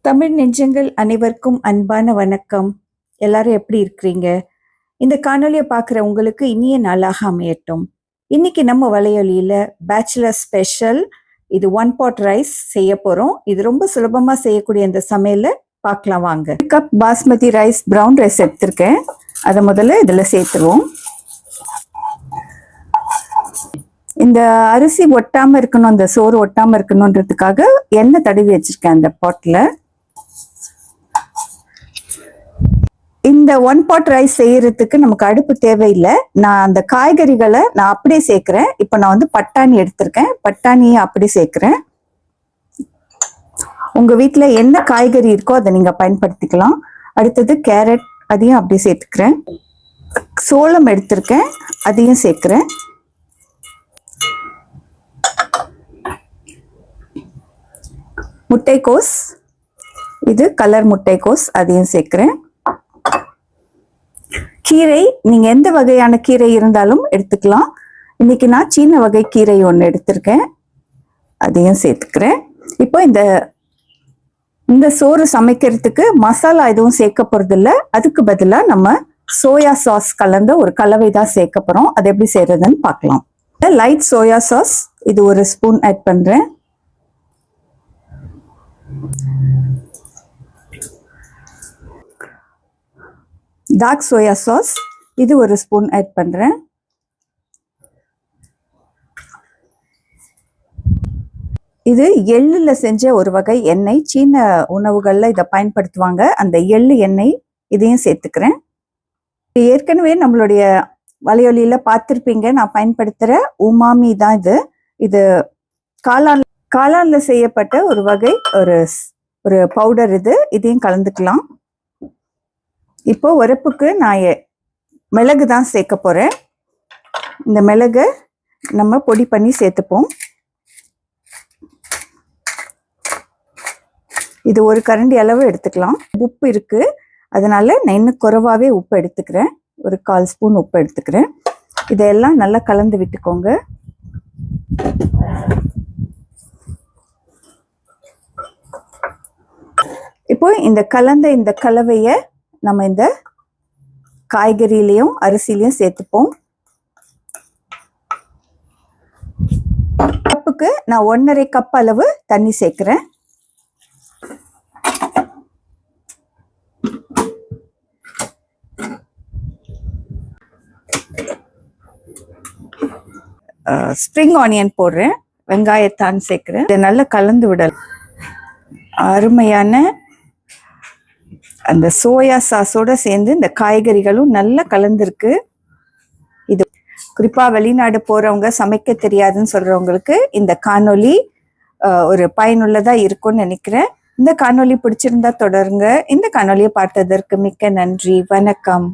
தமிழ் நெஞ்சங்கள் அனைவருக்கும் அன்பான வணக்கம். எல்லாரும் எப்படி இருக்கிறீங்க? இந்த காணொலியை பார்க்குற உங்களுக்கு இனிய நாளாக அமையட்டும். இன்னைக்கு நம்ம வலையொலியில பேச்சுலர் ஸ்பெஷல் இது 1 pot ரைஸ் செய்ய போறோம். இது ரொம்ப சுலபமா செய்யக்கூடிய இந்த சமையலை பார்க்கலாம் வாங்க. 1 cup basmati rice brown rice எடுத்திருக்கேன். அதை முதல்ல இதில் சேர்த்துருவோம். இந்த அரிசி ஒட்டாம இருக்கணும், அந்த சோறு ஒட்டாம இருக்கணும்ன்றதுக்காக எண்ணெய் தடவி வச்சிருக்கேன் அந்த பாட்ல. இந்த 1 pot ரைஸ் செய்யறதுக்கு நமக்கு அடுப்பு தேவையில்லை. நான் அந்த காய்கறிகளை நான் அப்படியே சேர்க்கிறேன். இப்போ நான் வந்து பட்டாணி எடுத்திருக்கேன், பட்டாணியை அப்படியே சேர்க்கிறேன். உங்க வீட்டுல என்ன காய்கறி இருக்கோ அதை நீங்க பயன்படுத்திக்கலாம். அடுத்தது கேரட், அதையும் அப்படியே சேர்த்துக்கிறேன். சோளம் எடுத்திருக்கேன், அதையும் சேர்க்கிறேன். முட்டைக்கோஸ், இது கலர் முட்டைக்கோஸ், அதையும் சேர்க்கிறேன். கீரை, நீங்க எந்த வகையான கீரை இருந்தாலும் எடுத்துக்கலாம். இன்னைக்கு நான் சீன வகை கீரை ஒன்று எடுத்திருக்கேன், அதையும் சேர்த்துக்கிறேன். இப்போ இந்த சோறு சமைக்கிறதுக்கு மசாலா எதுவும் சேர்க்க போறது இல்லை. அதுக்கு பதிலாக நம்ம சோயா சாஸ் கலந்த ஒரு கலவை தான் சேர்க்க போறோம். அது எப்படி செய்யறதுன்னு பார்க்கலாம். லைட் சோயா சாஸ், இது 1 ஸ்பூன் ஆட் பண்றேன். டார்க் சோயா சாஸ், இது 1 ஸ்பூன் ஆட் பண்றேன். இது எள்ளுல செஞ்ச ஒரு வகை எண்ணெய், சீன உணவுகள்ல இதை பயன்படுத்துவாங்க. அந்த எள்ளு எண்ணெய், இதையும் சேர்த்துக்கிறேன். ஏற்கனவே நம்மளுடைய வலையொலியில பார்த்திருப்பீங்க, நான் பயன்படுத்துற உமாமி தான் இது. இது காளான்ல செய்யப்பட்ட ஒரு வகை ஒரு பவுடர் இது. இதையும் கலந்துக்கலாம். இப்போ உரப்புக்கு நான் மிளகு தான் சேர்க்க போறேன். இந்த மிளகை நம்ம பொடி பண்ணி சேர்த்துப்போம். இது 1 கரண்டி அளவு எடுத்துக்கலாம். உப்பு இருக்கு, அதனால நான் இன்னும் குறைவாவே உப்பு எடுத்துக்கிறேன். ஒரு 1/4 ஸ்பூன் உப்பு எடுத்துக்கிறேன். இதெல்லாம் நல்லா கலந்து விட்டுக்கோங்க. இப்போ இந்த கலவையை நம்ம இந்த காய்கறியிலையும் அரிசிலையும் சேர்த்துப்போம். கப்புக்கு நான் 1.5 கப் அளவு தண்ணி சேர்க்கிறேன். ஸ்ப்ரிங் ஆனியன் போடுறேன், வெங்காயத்தான் சேர்க்கிறேன். இதை நல்லா கலந்து விடலாம். அருமையான அந்த சோயா சாஸோட சேர்ந்து இந்த காய்கறிகளும் நல்லா கலந்துருக்கு. இது குறிப்பா வெளிநாடு போறவங்க, சமைக்க தெரியாதுன்னு சொல்றவங்களுக்கு இந்த காணொலி ஒரு பயனுள்ளதா இருக்கும்னு நினைக்கிறேன். இந்த காணொலி பிடிச்சிருந்தா தொடருங்க. இந்த காணொலியை பார்த்ததற்கு மிக்க நன்றி. வணக்கம்.